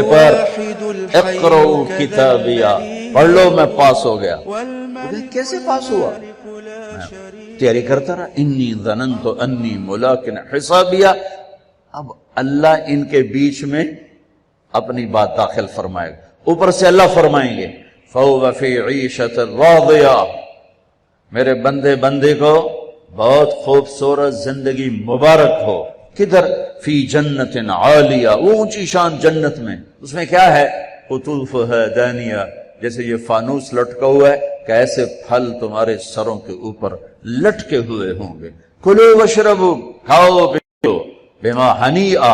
پر اقرؤ کتابیہ، پڑھ لو میں پاس ہو گیا۔ کیسے پاس ہوا؟ تیاری کرتا رہا، انی ظننت انی ملاق حسابیہ۔ اب اللہ ان کے بیچ میں اپنی بات داخل فرمائے گا، اوپر سے اللہ فرمائیں گے فَهُوَ فِي عِيشَةٍ رَاضِيَةٍ، میرے بندے کو بہت خوبصورت زندگی مبارک ہو۔ کدھر؟ فی جنت عالیہ، وہ اونچی شان جنت میں، اس میں کیا ہے؟ قطوفہا دانیہ، جیسے یہ فانوس لٹکا ہوا ہے کہ ایسے پھل تمہارے سروں کے اوپر لٹکے ہوئے ہوں گے۔ کلوا واشربوا، کھاؤ پیو، بما ہنیئا،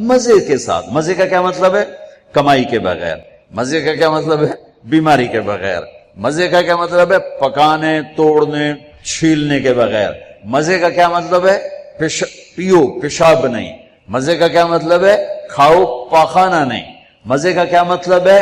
مزے کے ساتھ۔ مزے کا کیا مطلب ہے؟ کمائی کے بغیر۔ مزے کا کیا مطلب ہے؟ بیماری کے بغیر۔ مزے کا کیا مطلب ہے؟ پکانے، توڑنے، چھیلنے کے بغیر۔ مزے کا کیا مطلب ہے؟ پیو، پیشاب نہیں۔ مزے کا کیا مطلب ہے؟ کھاؤ، پاخانہ نہیں۔ مزے کا کیا مطلب ہے؟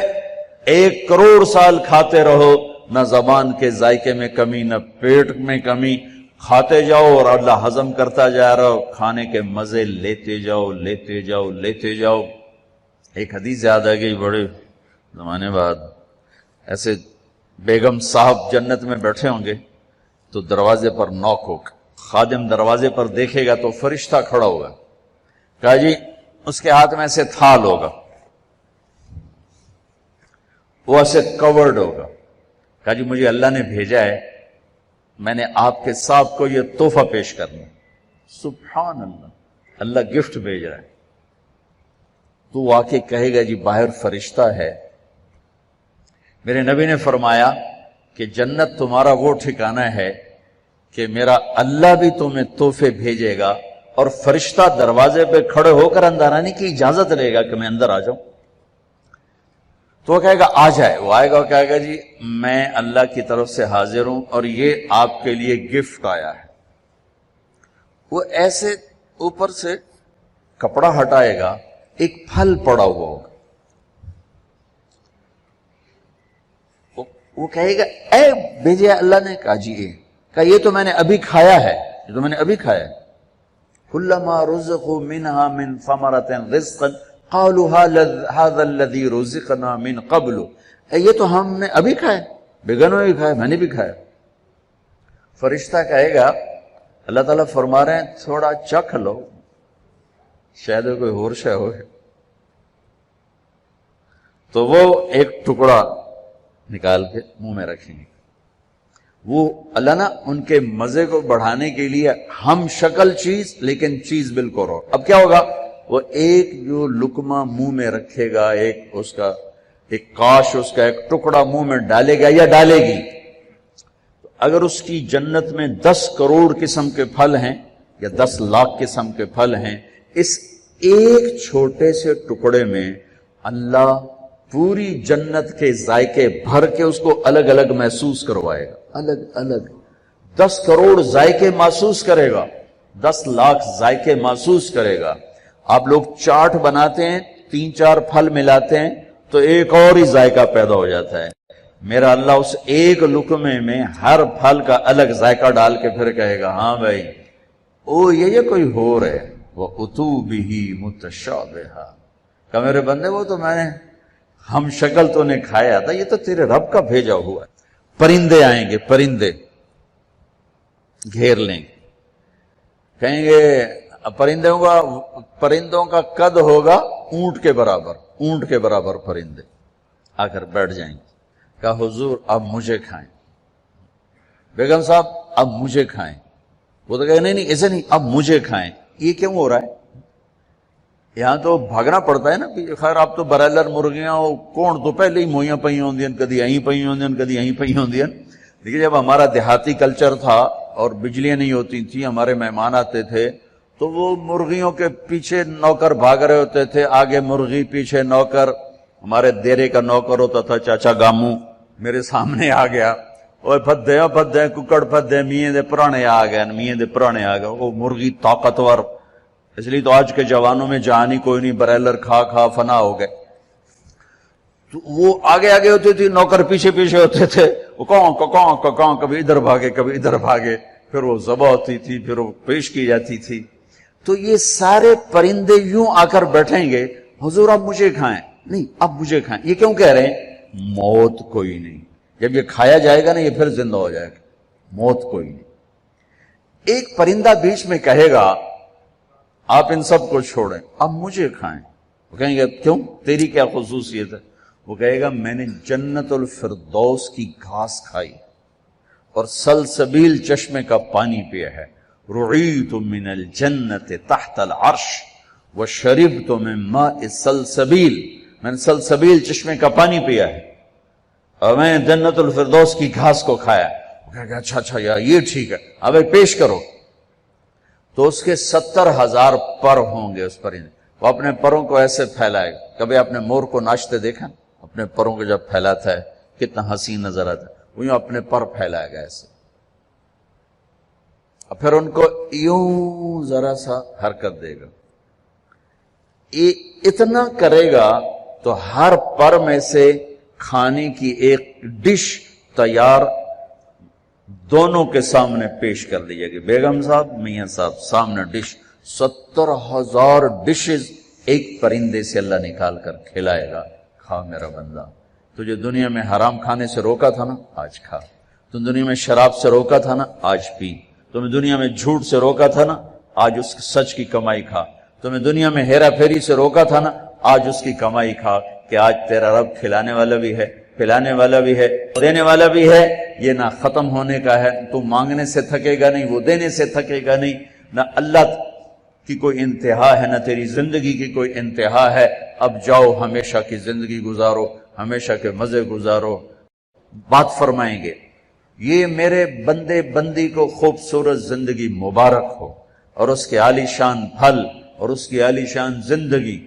1 کروڑ سال کھاتے رہو، نہ زبان کے ذائقے میں کمی، نہ پیٹ میں کمی، کھاتے جاؤ اور اللہ ہضم کرتا جا رہا ہو، کھانے کے مزے لیتے جاؤ لیتے جاؤ لیتے جاؤ۔ ایک حدیث یاد آ گئی بڑے زمانے بعد، ایسے بیگم صاحب جنت میں بیٹھے ہوں گے تو دروازے پر نوک ہوگا، خادم دروازے پر دیکھے گا تو فرشتہ کھڑا ہوگا، کہا جی اس کے ہاتھ میں ایسے تھال ہوگا، وہ ایسے کورڈ ہوگا، کہا جی مجھے اللہ نے بھیجا ہے، میں نے آپ کے صاحب کو یہ تحفہ پیش کرنا۔ سبحان اللہ، اللہ گفٹ بھیج رہا ہے۔ تو واقعی کہے گا جی باہر فرشتہ ہے۔ میرے نبی نے فرمایا کہ جنت تمہارا وہ ٹھکانہ ہے کہ میرا اللہ بھی تمہیں تحفے بھیجے گا، اور فرشتہ دروازے پہ کھڑے ہو کر اندر آنے کی اجازت لے گا کہ میں اندر آ جاؤں۔ تو وہ کہے گا آ جائے، وہ آئے گا اور کہے گا جی میں اللہ کی طرف سے حاضر ہوں اور یہ آپ کے لیے گفٹ آیا ہے۔ وہ ایسے اوپر سے کپڑا ہٹائے گا، ایک پھل پڑا ہوا ہوگا، وہ کہے گا اے بھیجے اللہ نے؟ کہا جی کہا یہ تو میں نے ابھی کھایا ہے، یہ تو میں نے ابھی کھایا ہے۔ کلما رزقوا منها من ثمرة رزقا قالوا هذا الذي رزقنا من قبل، یہ تو ہم نے ابھی کھایا، بیگنوں نے کھایا، میں نے بھی کھایا۔ فرشتہ کہے گا اللہ تعالیٰ فرما رہے ہیں تھوڑا چکھ لو، شاید کوئی اور شے ہو۔ تو وہ ایک ٹکڑا نکال کے منہ میں رکھیں گے۔ وہ اللہ نا ان کے مزے کو بڑھانے کے لیے ہم شکل چیز لیکن چیز بالکل رو۔ اب کیا ہوگا؟ وہ ایک جو لقمہ منہ میں رکھے گا، اس کا ایک کاش، اس کا ایک ٹکڑا منہ میں ڈالے گا یا ڈالے گی، اگر اس کی جنت میں 10 کروڑ قسم کے پھل ہیں یا 10 لاکھ قسم کے پھل ہیں، اس ایک چھوٹے سے ٹکڑے میں اللہ پوری جنت کے ذائقے بھر کے اس کو الگ الگ محسوس کروائے گا، الگ الگ 10 کروڑ ذائقے محسوس کرے گا، 10 لاکھ ذائقے محسوس کرے گا۔ آپ لوگ چاٹ بناتے ہیں، 3-4 پھل ملاتے ہیں تو ایک اور ہی ذائقہ پیدا ہو جاتا ہے۔ میرا اللہ اس ایک لقمے میں ہر پھل کا الگ ذائقہ ڈال کے پھر کہے گا ہاں بھائی او یہ کوئی ہو رہے وَأُتُوا بِهِ مُتَشَابِهًا، کہ میرے بندے وہ تو میں نے ہم شکل تو نے کھایا تھا، یہ تو تیرے رب کا بھیجا ہوا ہے۔ پرندے آئیں گے، پرندے گھیر لیں گے، کہیں گے پرندوں کا قد ہوگا اونٹ کے برابر، اونٹ کے برابر پرندے آ کر بیٹھ جائیں گے، کہا حضور اب مجھے کھائیں، بیگم صاحب اب مجھے کھائیں۔ وہ تو کہے نہیں ایسے نہیں، اب مجھے کھائیں۔ یہ کیوں ہو رہا ہے؟ یہاں تو بھاگنا پڑتا ہے نا، خیر آپ تو برائلر مرغیاں کون تو پہلے ہی موئیاں پئی ہوندی ہیں، کدی اہیں پئی ہوندی ہیں، کدی اہیں پئی ہوندی ہیں۔ دیکھیے جب ہمارا دیہاتی کلچر تھا اور بجلیاں نہیں ہوتی تھیں، ہمارے مہمان آتے تھے تو وہ مرغیوں کے پیچھے نوکر بھاگ رہے ہوتے تھے، آگے مرغی پیچھے نوکر۔ ہمارے دیرے کا نوکر ہوتا تھا چاچا گامو، میرے سامنے آ گیا، اور پھدے ککڑ پھدے میاں دے پرانے آ گئے، میاں دے پرانے آ گئے۔ وہ مرغی طاقتور، اس لیے تو آج کے جوانوں میں جان ہی کوئی نہیں، برائلر کھا فنا ہو گئے۔ تو وہ آگے آگے ہوتی تھی، نوکر پیچھے پیچھے ہوتے تھے، وہ کون کبھی ادھر بھاگے کبھی ادھر بھاگے، پھر وہ ذبح ہوتی تھی، پھر وہ پیش کی جاتی تھی۔ تو یہ سارے پرندے یوں آ کر بیٹھیں گے حضور آپ مجھے کھائیں، نہیں اب مجھے کھائیں. یہ کیوں کہہ رہے ہیں؟ موت کوئی نہیں. جب یہ کھایا جائے گا نا یہ پھر زندہ ہو جائے گا. موت کوئی نہیں. ایک پرندہ بیچ میں کہے گا آپ ان سب کو چھوڑیں اب مجھے کھائیں. وہ کہیں گے کیوں؟ تیری کیا خصوصیت ہے؟ وہ کہے گا میں نے جنت الفردوس کی گھاس کھائی اور سلسبیل چشمے کا پانی پیا ہے. رعیت من الجنت تحت العرش وشربت من ماء سلسبیل. میں نے سلسبیل چشمے کا پانی پیا ہے اور میں نے جنت الفردوس کی گھاس کو کھایا. وہ کہے گا اچھا یار یہ ٹھیک ہے اب پیش کرو. تو اس کے 70,000 پر ہوں گے. اس پرندے وہ اپنے پروں کو ایسے پھیلائے گا. کبھی آپ نے مور کو ناچتے دیکھا؟ اپنے پروں کو جب پھیلاتا ہے کتنا حسین نظر آتا ہے. وہ یوں اپنے پر پھیلائے گا ایسے اور پھر ان کو یوں ذرا سا حرکت دے گا. اتنا کرے گا تو ہر پر میں سے کھانے کی ایک ڈش تیار دونوں کے سامنے پیش کر دی جائے گی. بیگم صاحب میاں صاحب سامنے ڈش. 70,000 ڈشز ایک پرندے سے اللہ نکال کر کھلائے گا. کھا میرا بندہ. تجھے دنیا میں حرام کھانے سے روکا تھا نا آج کھا. تم دنیا میں شراب سے روکا تھا نا آج پی. تمہیں دنیا میں جھوٹ سے روکا تھا نا آج اس سچ کی کمائی کھا. تمہیں دنیا میں ہیرا پھیری سے روکا تھا نا آج اس کی کمائی کھا. کہ آج تیرا رب کھلانے والا بھی ہے پلانے والا بھی ہے دینے والا بھی ہے. یہ نہ ختم ہونے کا ہے. تو مانگنے سے تھکے گا نہیں وہ دینے سے تھکے گا نہیں. نہ اللہ کی کوئی انتہا ہے نہ تیری زندگی کی کوئی انتہا ہے. اب جاؤ ہمیشہ کی زندگی گزارو ہمیشہ کے مزے گزارو. بات فرمائیں گے یہ میرے بندے بندی کو خوبصورت زندگی مبارک ہو اور اس کے عالی شان پھل اور اس کی عالی شان زندگی.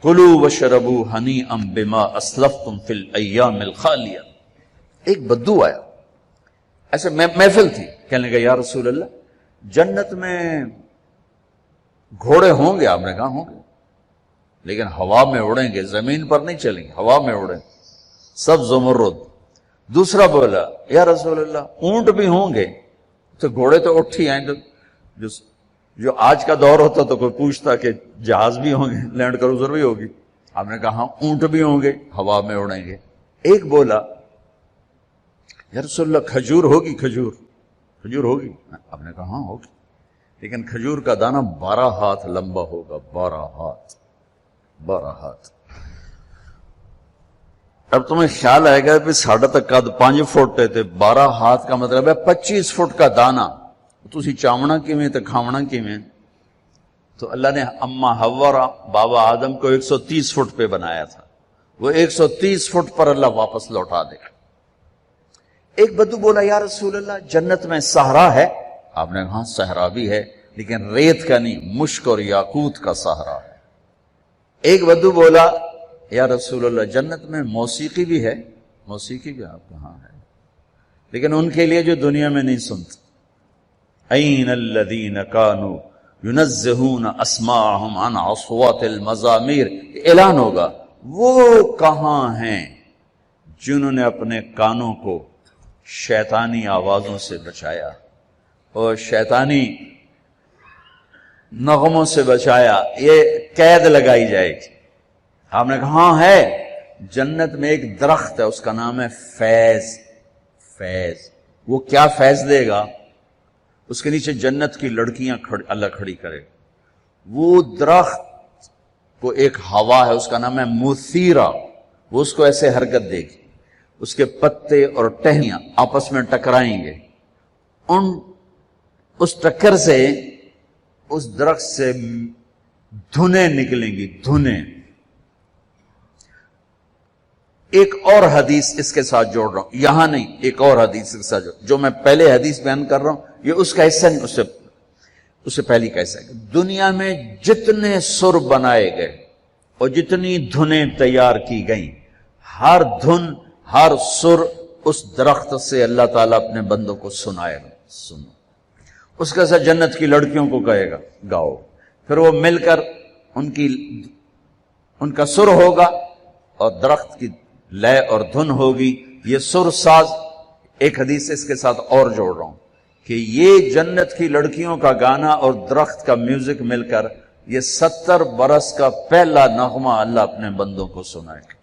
کلوا واشربوا ہنیئا بما اسلفتم فی الایام الخالیہ. ایک بدو آیا ایسے محفل تھی. کہنے لگا یا رسول اللہ جنت میں گھوڑے ہوں گے؟ آپ نے کہا ہوں گے لیکن ہوا میں اڑیں گے زمین پر نہیں چلیں گے ہوا میں اڑیں سب زمرد. دوسرا بولا یا رسول اللہ اونٹ بھی ہوں گے؟ تو گھوڑے تو اٹھ ہی آئیں. جو آج کا دور ہوتا تو کوئی پوچھتا کہ جہاز بھی ہوں گے لینڈ کروزر بھی ہوگی. آپ نے کہا اونٹ بھی ہوں گے ہوا میں اڑیں گے. ایک بولا یا رسول اللہ کھجور ہوگی؟ کھجور ہوگی؟ آپ نے کہا ہاں ہوگی لیکن کھجور کا دانہ 12 ہاتھ لمبا ہوگا. 12 ہاتھ. اب تمہیں خیال آئے گا کہ ساڑھا تک قد 5 فٹ ہے 12 ہاتھ کا مطلب ہے 25 فٹ کا دانہ. تسی چاونا کیویں تے کھاونا کیویں؟ تو اللہ نے اما حوا بابا آدم کو 130 فٹ پہ بنایا تھا. وہ 130 فٹ پر اللہ واپس لوٹا دے. ایک بدو بولا یا رسول اللہ جنت میں صحرا ہے؟ آپ نے کہا صحرا بھی ہے لیکن ریت کا نہیں مشک اور یاقوت کا صحرا ہے. ایک بدو بولا یا رسول اللہ جنت میں موسیقی بھی ہے؟ موسیقی بھی آپ کہاں ہے لیکن ان کے لیے جو دنیا میں نہیں سنتے. این الذین کانوا ینزہون اسماءہم عن اصوات المزامیر. اعلان ہوگا وہ کہاں ہیں جنہوں نے اپنے کانوں کو شیطانی آوازوں سے بچایا اور شیطانی نغموں سے بچایا. یہ قید لگائی جائے گی. آپ نے کہا ہاں ہے. جنت میں ایک درخت ہے اس کا نام ہے فیض. وہ کیا فیض دے گا؟ اس کے نیچے جنت کی لڑکیاں اللہ کھڑی کرے. وہ درخت کو ایک ہوا ہے اس کا نام ہے مثیرہ. وہ اس کو ایسے حرکت دے گی. اس کے پتے اور ٹہنیاں آپس میں ٹکرائیں گے. اس ٹکر سے اس درخت سے دھنیں نکلیں گی. دھنیں. ایک اور حدیث اس کے ساتھ جوڑ رہا ہوں یہاں نہیں ایک اور حدیث کے ساتھ جو میں پہلے حدیث بیان کر رہا ہوں یہ اس کا حصہ نہیں اس سے پہلی کا حصہ ہے. دنیا میں جتنے سر بنائے گئے اور جتنی دھنیں تیار کی گئیں ہر دھن ہر سر اس درخت سے اللہ تعالیٰ اپنے بندوں کو سنائے گا. سنو. اس کے ساتھ جنت کی لڑکیوں کو کہے گا گاؤ. پھر وہ مل کر ان کا سر ہوگا اور درخت کی لے اور دھن ہوگی. یہ سر ساز. ایک حدیث اس کے ساتھ اور جوڑ رہا ہوں کہ یہ جنت کی لڑکیوں کا گانا اور درخت کا میوزک مل کر یہ 70 برس کا پہلا نغمہ اللہ اپنے بندوں کو سنائے گا،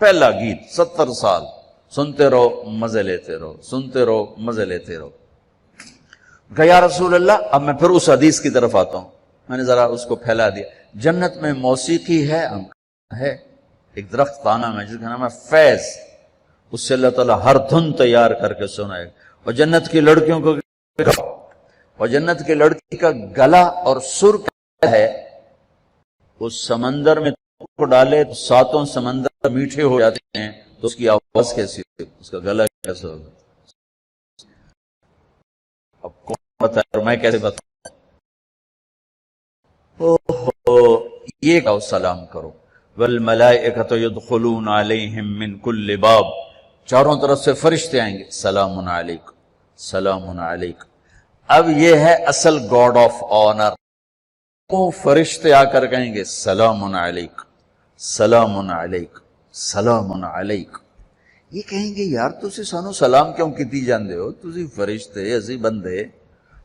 پہلا گیت 70 سال سنتے رہو مزے لیتے رہو، سنتے رہو مزے لیتے رہو۔ کہ یا رسول اللہ، اب میں پھر اس حدیث کی طرف آتا ہوں، میں نے ذرا اس کو پھیلا دیا۔ جنت میں موسیقی ہے ایک درخت کا نام ہے جس کا نام ہے فیض، اس سے اللہ تعالیٰ ہر دھن تیار کر کے سنائے گا۔ اور جنت کی لڑکیوں کو، اور جنت کی لڑکی کا گلا اور سر کیا ہے، اس سمندر میں کو ڈالے تو 7 سمندر میٹھے ہو جاتے ہیں، تو اس کی آواز کیسی ہوگی، اس کا گلا کیسا ہوگا؟ اب کون بتائے اور میں کیسے بتاؤں؟ یہ کہو سلام کرو، والملائکۃ یدخلون علیہم من کل باب، چاروں طرف سے فرشتے آئیں گے، سلام علیکم سلام علیکم۔ اب یہ ہے اصل گاڈ آف آنر، وہ فرشتے آ کر کہیں گے سلام علیکم سلام علیکم سلام علیکم۔ یہ کہیں گے یار تسی سانو سلام کیوں کیتی جاندے ہو، تسی فرشتے اسی بندے۔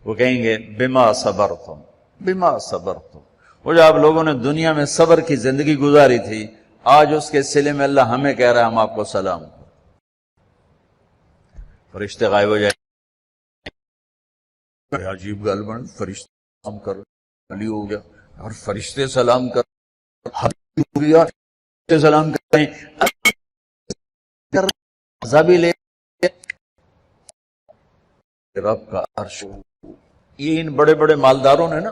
وہ کہیں گے بما صبرتم بما صبرتم، وہ جو آپ لوگوں نے دنیا میں صبر کی زندگی گزاری تھی، آج اس کے صلے میں اللہ ہمیں کہہ رہا ہے ہم آپ کو سلام کریں۔ فرشتے غائب ہو جائیں، عجیب گل بن، فرشتے سلام کر، علی ہو گیا اور فرشتے سلام کر، ہو گیا فرشتے سلام کریں، عذابی لے رب کا عرش۔ یہ ان بڑے بڑے مالداروں نے نا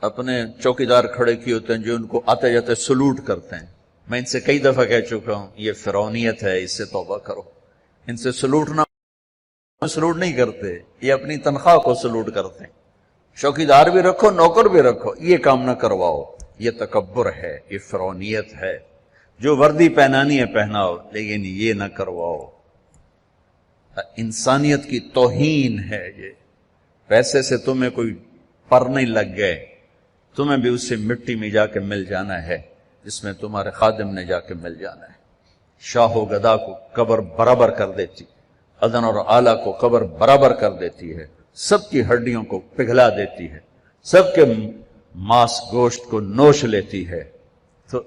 اپنے چوکیدار کھڑے کیے ہوتے ہیں جو ان کو آتے جاتے سلوٹ کرتے ہیں۔ میں ان سے کئی دفعہ کہہ چکا ہوں یہ فرعونیت ہے، اس سے توبہ کرو۔ ان سے سلوٹ نہیں کرتے، یہ اپنی تنخواہ کو سلوٹ کرتے ہیں۔ چوکیدار بھی رکھو نوکر بھی رکھو، یہ کام نہ کرواؤ، یہ تکبر ہے، یہ فرعونیت ہے۔ جو وردی پہنانی ہے پہناؤ، لیکن یہ نہ کرواؤ، انسانیت کی توہین ہے یہ۔ پیسے سے تمہیں کوئی پر نہیں لگ گئے، تمہیں بھی اس سے مٹی میں جا کے مل جانا ہے جس میں تمہارے خادم نے جا کے مل جانا ہے۔ شاہ و گدا کو قبر برابر کر دیتی، ادن اور اعلیٰ کو قبر برابر کر دیتی ہے، سب کی ہڈیوں کو پگھلا دیتی ہے، سب کے ماس گوشت کو نوش لیتی ہے۔ تو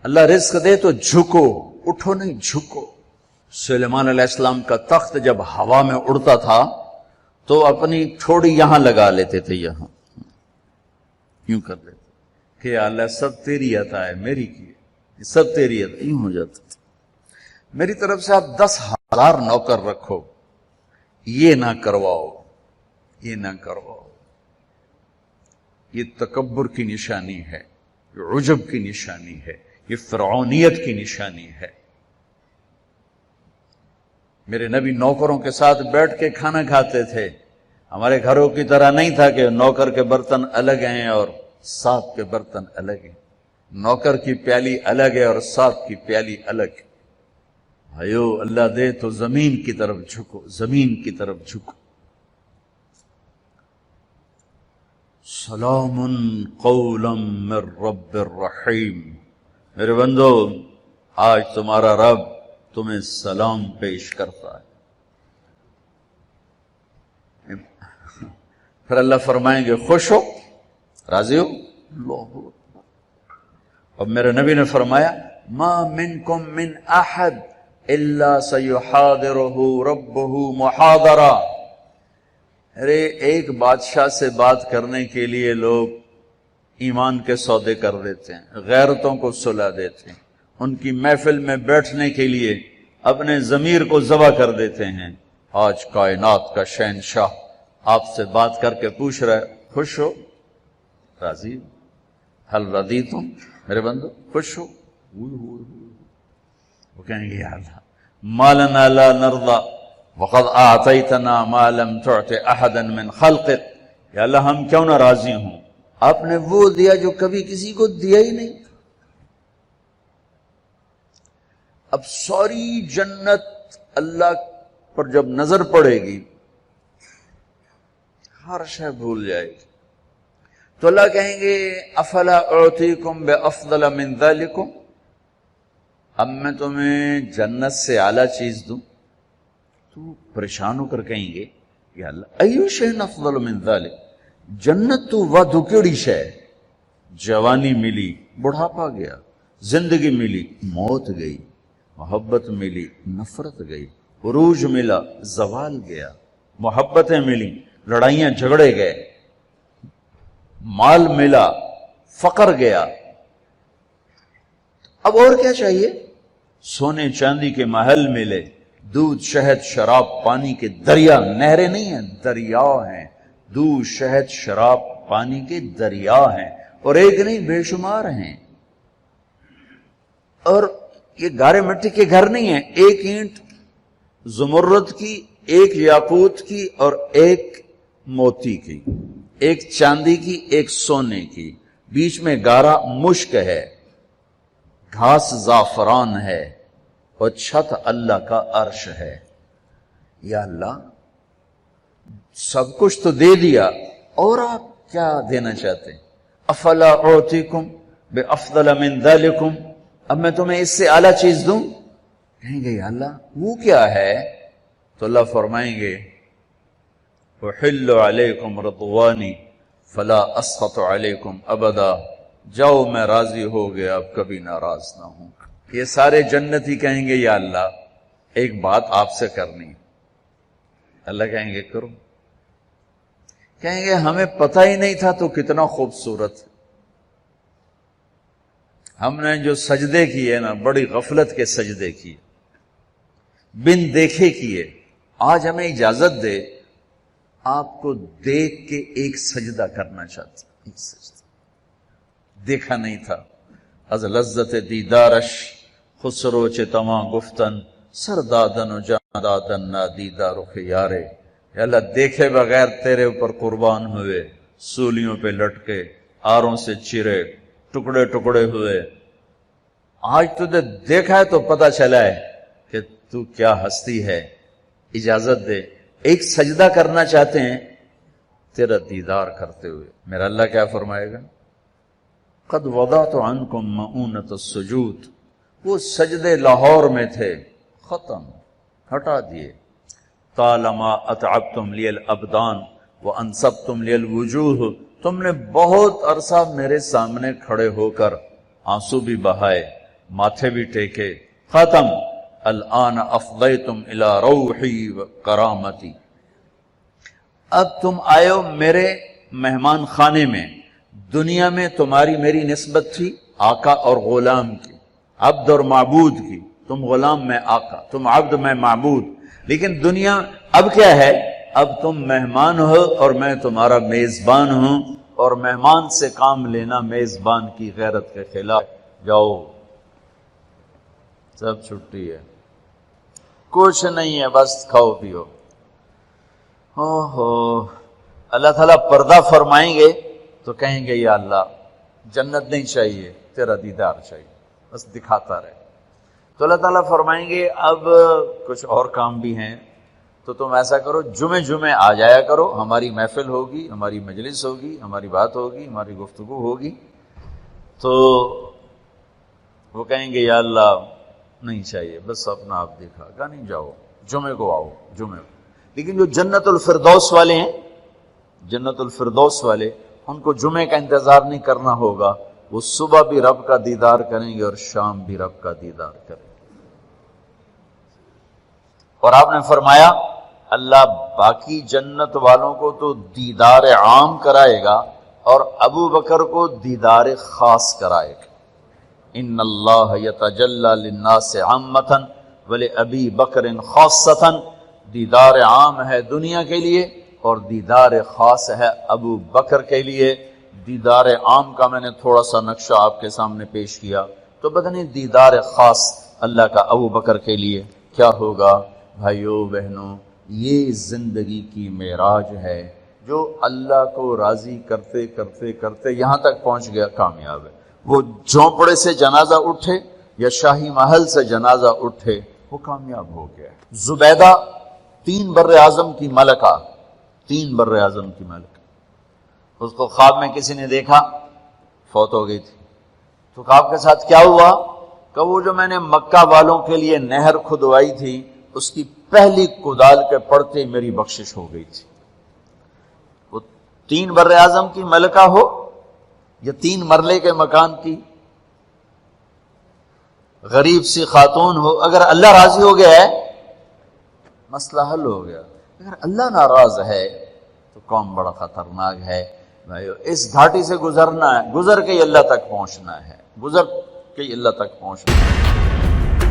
اللہ رزق دے تو جھکو، اٹھو نہیں جھکو۔ سلیمان علیہ السلام کا تخت جب ہوا میں اڑتا تھا تو اپنی ٹھوڑی یہاں لگا لیتے تھے، یہاں یوں کر لیتے کہ اللہ سب تیری عطا ہے، میری کی ہے، سب تیری عطا، یوں ہو جاتا تھا۔ میری طرف سے آپ 10,000 نوکر رکھو، یہ نہ کرواؤ، یہ نہ کرواؤ۔ یہ تکبر کی نشانی ہے، یہ عجب کی نشانی ہے، یہ فرعونیت کی نشانی ہے۔ میرے نبی نوکروں کے ساتھ بیٹھ کے کھانا کھاتے تھے، ہمارے گھروں کی طرح نہیں تھا کہ نوکر کے برتن الگ ہیں اور ساتھ کے برتن الگ ہیں۔ نوکر کی پیالی الگ ہے اور ساتھ کی پیالی الگ ہے۔ بھائیو اللہ دے تو زمین کی طرف جھکو، زمین کی طرف جھکو۔ سلام قولا من رب الرحیم، میرے بندو آج تمہارا رب تمہیں سلام پیش کرتا ہے۔ پھر اللہ فرمائیں گے خوش ہو، راضی ہو؟ اللہ اکبر۔ اب میرے نبی نے فرمایا ما منکم من احد الا سیحاضرہ ربہ محاضرہ۔ ارے ایک بادشاہ سے بات کرنے کے لیے لوگ ایمان کے سودے کر دیتے ہیں، غیرتوں کو سلا دیتے ہیں، ان کی محفل میں بیٹھنے کے لیے اپنے ضمیر کو ذبح کر دیتے ہیں۔ آج کائنات کا شہنشاہ آپ سے بات کر کے پوچھ رہا ہے خوش ہو، راضی ہو؟ حل رضیتم، میرے بندو خوش ہو؟ وہ کہیں گے یا اللہ ما لنا لا نرضى وقد اعطیتنا ما لم تعط احدا من خلقك، یا اللہ ہم کیوں نہ راضی ہوں، آپ نے وہ دیا جو کبھی کسی کو دیا ہی نہیں۔ اب ساری جنت اللہ پر جب نظر پڑے گی ہر شے بھول جائے گی، تو اللہ کہیں گے افلا اعطیکم بافضل من ذلکم، اب میں تمہیں جنت سے اعلیٰ چیز دوں۔ تو پریشان ہو کر کہیں گے یا اللہ ایو شیء افضل من ذلک، جنت تو ودو کیڑی شے، جوانی ملی، بڑھاپا گیا، زندگی ملی، موت گئی، محبت ملی، نفرت گئی، عروج ملا، زوال گیا، محبتیں ملی، لڑائیاں جھگڑے گئے، مال ملا، فقر گیا۔ اب اور کیا چاہیے؟ سونے چاندی کے محل ملے، دودھ شہد شراب پانی کے دریا، نہریں نہیں ہیں، دریا ہیں، دودھ شہد شراب پانی کے دریا ہیں، اور ایک نہیں بے شمار ہیں۔ اور یہ گارے مٹی کے گھر نہیں ہیں، ایک اینٹ زمرد کی، ایک یاقوت کی، اور ایک موتی کی، ایک چاندی کی، ایک سونے کی، بیچ میں گارا مشک ہے، گھاس زعفران ہے، اور چھت اللہ کا عرش ہے۔ یا اللہ، سب کچھ تو دے دیا، اور آپ کیا دینا چاہتے ہیں؟ افلا اعطیکم بافضل من ذلکم، اب میں تمہیں اس سے اعلیٰ چیز دوں؟ کہیں گے یا اللہ وہ کیا ہے؟ تو اللہ فرمائیں گے احل علیکم رضوانی فلا اسخط علیکم ابدا، جاؤ میں راضی ہو گیا، اب کبھی ناراض نہ ہوں۔ یہ سارے جنتی کہیں گے یا اللہ ایک بات آپ سے کرنی ہے۔ اللہ کہیں گے کرو۔ کہیں گے ہمیں پتہ ہی نہیں تھا تو کتنا خوبصورت ہے، ہم نے جو سجدے کیے نا بڑی غفلت کے سجدے کیے، بن دیکھے کیے، آج ہمیں اجازت دے آپ کو دیکھ کے ایک سجدہ کرنا چاہتے ہیں، ایک سجدہ دیکھا نہیں تھا۔ از لذت دیدارش خسرو چتما گفتن سردادن و جاندادن نا دیدار و خیارے، یا اللہ دیکھے بغیر تیرے اوپر قربان ہوئے، سولیوں پہ لٹکے، آروں سے چرے، ٹکڑے ٹکڑے ہوئے، آج تجھے دیکھا ہے تو پتہ چلا ہے کہ تو کیا ہستی ہے، اجازت دے ایک سجدہ کرنا چاہتے ہیں تیرا دیدار کرتے ہوئے۔ میرا اللہ کیا فرمائے گا؟ قد وضعت عنکم مؤونۃ السجود، وہ سجدے لاہور میں تھے، ختم، ہٹا دیے۔ طالما اتعبتم لی الابدان وانصبتم لی الوجوہ، تم نے بہت عرصہ میرے سامنے کھڑے ہو کر آنسو بھی بہائے، ماتھے بھی ٹیکے، ختم۔ الآن افضیتم الی روحی و کرامتی، اب تم آئے ہو میرے مہمان خانے میں۔ دنیا میں تمہاری میری نسبت تھی آقا اور غلام کی، عبد اور معبود کی، تم غلام میں آقا، تم عبد میں معبود، لیکن دنیا اب کیا ہے؟ اب تم مہمان ہو اور میں تمہارا میزبان ہوں، اور مہمان سے کام لینا میزبان کی غیرت کے خلاف۔ جاؤ، سب چھٹی ہے، کچھ نہیں ہے، بس کھاؤ پیو۔ اللہ تعالیٰ پردہ فرمائیں گے تو کہیں گے یا اللہ جنت نہیں چاہیے، تیرا دیدار چاہیے، بس دکھاتا رہے۔ تو اللہ تعالیٰ فرمائیں گے اب کچھ اور کام بھی ہیں، تو تم ایسا کرو جمعے آ جایا کرو، ہماری محفل ہوگی، ہماری مجلس ہوگی، ہماری بات ہوگی، ہماری گفتگو ہوگی۔ تو وہ کہیں گے یا اللہ نہیں چاہیے، بس اپنا آپ دیکھا گا، نہیں جاؤ، جمعے کو آؤ، جمعے کو۔ لیکن جو جنت الفردوس والے ہیں، جنت الفردوس والے، ان کو جمعے کا انتظار نہیں کرنا ہوگا، وہ صبح بھی رب کا دیدار کریں گے اور شام بھی رب کا دیدار کریں گے۔ اور آپ نے فرمایا اللہ باقی جنت والوں کو تو دیدار عام کرائے گا اور ابو بکر کو دیدار خاص کرائے گا۔ ان اللہ یتجلی للناس عامۃ ولابی بکر خاصۃ، دیدار عام ہے دنیا کے لیے اور دیدار خاص ہے ابو بکر کے لیے۔ دیدار عام کا میں نے تھوڑا سا نقشہ آپ کے سامنے پیش کیا، تو بدنی دیدار خاص اللہ کا ابو بکر کے لیے کیا ہوگا؟ بھائیو بہنوں، یہ زندگی کی معراج ہے، جو اللہ کو راضی کرتے کرتے کرتے یہاں تک پہنچ گیا، کامیاب ہے۔ وہ جھونپڑے سے جنازہ اٹھے یا شاہی محل سے جنازہ اٹھے، وہ کامیاب ہو گیا۔ زبیدہ 3 بر اعظم کی ملکہ، 3 بر اعظم کی ملکہ، اس کو خواب میں کسی نے دیکھا، فوت ہو گئی تھی۔ تو خواب کے ساتھ کیا ہوا کہ وہ جو میں نے مکہ والوں کے لیے نہر کھدوائی تھی، اس کی پہلی کدال کے پڑتے میری بخشش ہو گئی تھی۔ وہ 3 بر اعظم کی ملکہ ہو یہ 3 مرلے کے مکان کی غریب سی خاتون ہو، اگر اللہ راضی ہو گیا ہے مسئلہ حل ہو گیا، اگر اللہ ناراض ہے تو قوم بڑا خطرناک ہے بھائیو۔ اس گھاٹی سے گزرنا ہے، گزر کے ہی اللہ تک پہنچنا ہے، گزر کے ہی اللہ تک پہنچنا ہے۔